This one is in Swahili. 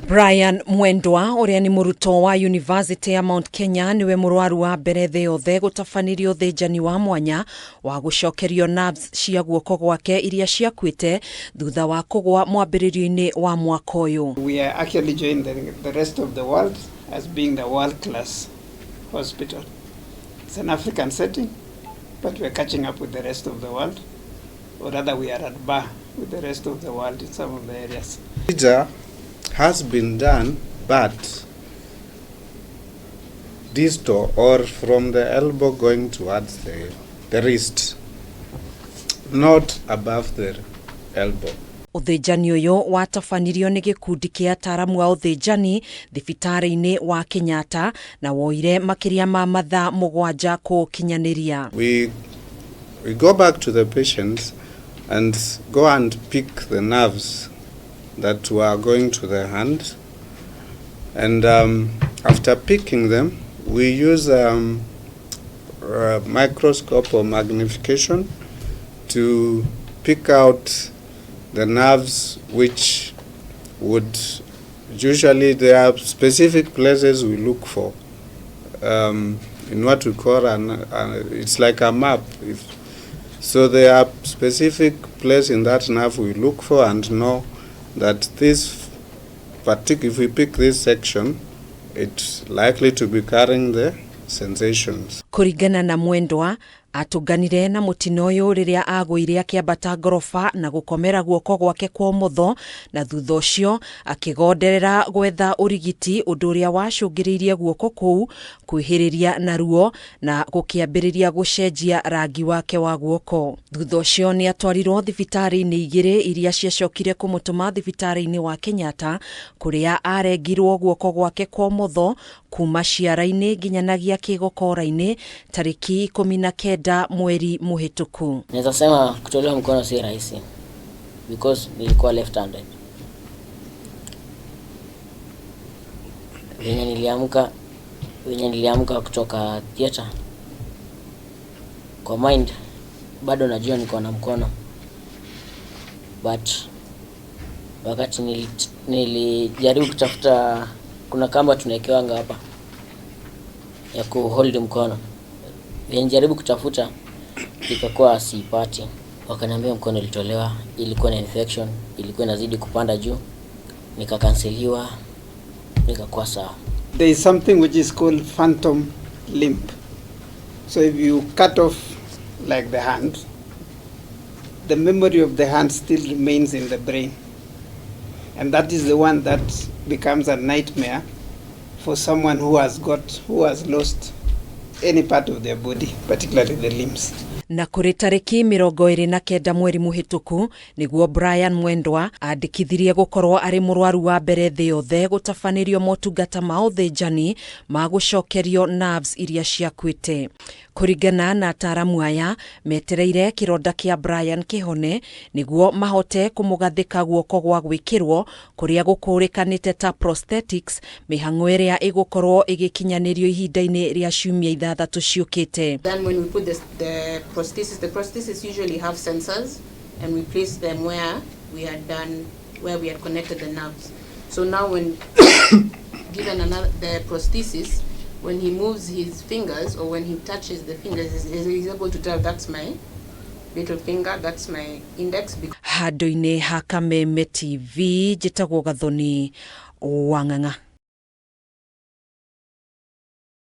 Brian Mwendwa uria ni muruto wa University ya Mount Kenya niwe murwaru wa mbere thi yothe gutabanirio uthinjani wa mwanya wa gucokerio nerves cia guoko gwake iria ciakuite thutha wa kugwa mwambiririo-ini wa mwaka uyu. We are actually joining the rest of the world as being the world class hospital. It's an African setting, but we are catching up with the rest of the world, or rather we are at bar with the rest of the world in some of the areas. Has been done, but distal or from the elbow going towards the wrist, not above the elbow. Uthinjani uyu watabanirio ni gikundi kia ataramu wa uthinjani thibitari-ini wa KENYATTA na woire makiria ma mathaa 7 kukinyaniria. We go back to the patients and go and pick the nerves that were going to the hand, and after picking them we use a microscope or magnification to pick out the nerves which would usually, there are specific places we look for in what we call it's like a map. So there are specific place in that nerve we look for and know that this particular, if we pick this section, it's likely to be carrying the sensations. Kuringana na Mwendwa atunganire na mutino uyu riria agwire akiambata ngorofa na gukomera guoko gwake kwa umotho na thutha ucio akigonderera gwetha urigiti undu uria wacungiririe guoko kuu kwihiriria na ruo na gukiambiriria gucenjia rangi wake wa guoko. Thutha ucio ni atwarirwo thibitari-ini igiri iria ciacokire kumutuma thibitari-ini wa KENYATTA kuria arengirwo guoko gwake kwa umotho kuma CIARA-INI nginyanagia KIGOKORA-INI tariki 19 mweri muhituku. Naweza sema kutolewa mkono si rahisi because nilikuwa left handed. Wenye niliamka kutoka theater, kwa mind bado najua niko na mkono, but wakati nilijaribu kutafuta, kuna kamba tunaekewanga hapa ya kuhold mkono, nilijaribu kutafuta ikakuwa sipati. Wakaniambia mkono ilitolewa, ilikuwa na infection, ilikuwa inazidi kupanda juu, nikakanseliwa, nikakuwa sawa. There is something which is called phantom limb. So if you cut off like the hand, the memory of the hand still remains in the brain, and that is the one that becomes a nightmare for someone who has lost any part of their body, particularly the limbs. Na kuri tariki 29 mweri muhituku niguo Brian Mwendwa andikithirie gukorwo ari murwaru wa mbere thi yothe gutabanirio motungata ma uthinjani ma gucokerio nerves iria ciakuite. Kuringana na ataramu aya metereire kironda kia Brian kihone niguo mahote kumugathika guoko gwa gwikirwo kuria gukurikanite ta prosthetics, mihango iria igukorwo igikinyanirio ihinda-ini ria ciumia 6 ciukite. Then when we put the prosthesis usually have sensors, and we place them where we had connected the nerves. So now when given the prosthesis, when he moves his fingers or when he touches the fingers, he's able to tell that's my little finger, that's my index. Handu-ini ha Kameme TV, jitagwo Gathoni Wang'ang'a.